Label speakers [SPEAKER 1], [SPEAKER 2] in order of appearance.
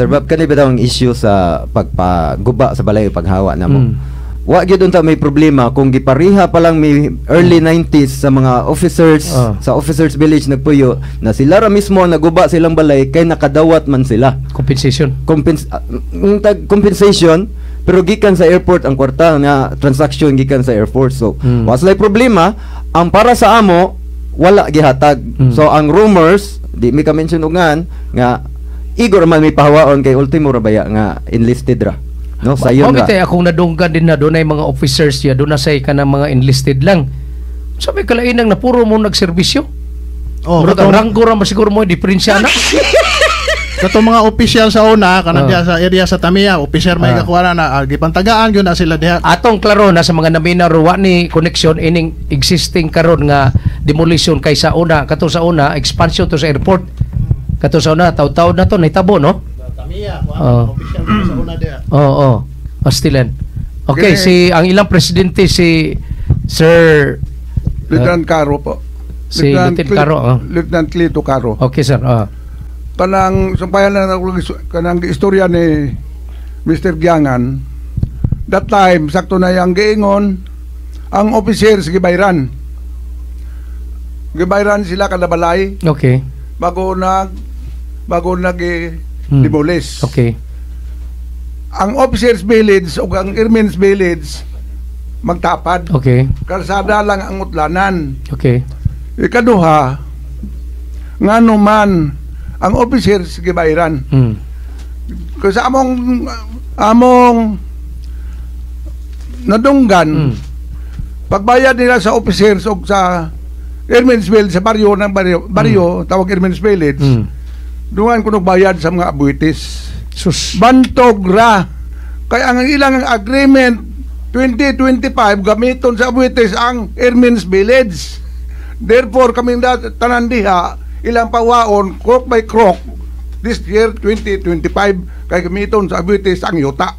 [SPEAKER 1] Sir Bob, kani ba daw ang issue sa pagpaguba sa balay paghawa na mo? Wa gyud unta may problema kung gipariha pa lang may early 90s sa mga officers sa officers village nagpuyo na sila ra mismo naguba silang balay kay nakadawat man sila.
[SPEAKER 2] Compensation.
[SPEAKER 1] Compensation pero gikan sa airport ang kwarta nga transaction gikan sa airport. So was like problema ang para sa amo wala gihatag. So ang rumors di mi ka mention ugan nga igor man may pahawaon kay ultimo ra baya nga enlisted ra. No, sayon ra.
[SPEAKER 2] Bakit akong nadunggan din na doon ay mga officers ya, doon na say ka ng mga enlisted lang. Sabi kalainang na puro mo nagserbisyo. Murag ang ranggo ra masiguro mo diferensya na.
[SPEAKER 3] Kato mga opisyal sa una kanang diya sa area sa Tamiya, opisyal may kakuha na gipantagaan gyud na sila diha.
[SPEAKER 2] Atong klaro na sa mga naminaw wa ni connection ining existing karon nga demolition kay sa una, kato sa una expansion to sa airport. Kato sa una taw-taw na to nahitabo no.
[SPEAKER 3] Tamiya, opisyal sa una diha.
[SPEAKER 2] Pastilan. Okay, ang ilang presidente si Sir
[SPEAKER 4] Lieutenant Caro po.
[SPEAKER 2] Si Lieutenant Caro.
[SPEAKER 4] Lieutenant Clito Caro.
[SPEAKER 2] Okay, sir.
[SPEAKER 4] Kanang sampayan na kanang istorya ni Mr. Giangan. That time, sakto na yung giingon, ang officers gibayran. Gibayran sila kada balay.
[SPEAKER 2] Okay.
[SPEAKER 4] Bago nag demolish.
[SPEAKER 2] Okay.
[SPEAKER 4] Ang officers village o ang airmen's village magtapad.
[SPEAKER 2] Okay.
[SPEAKER 4] Kalsada lang ang utlanan.
[SPEAKER 2] Okay.
[SPEAKER 4] Ikaduha, ngano man ang officers gibayran. Kasi among nadunggan pagbayad nila sa officers o sa airmen's village sa baryo tawag airmen's village. Dungan kuno bayad sa mga abuitis.
[SPEAKER 2] Sus.
[SPEAKER 4] Bantog ra. Kaya ang ilang agreement 2025 gamiton sa abuitis ang airmen's village. Therefore kaming tanan diha ilang pawaon krok by krok this year 2025 kay gamiton sa abuitis ang yuta.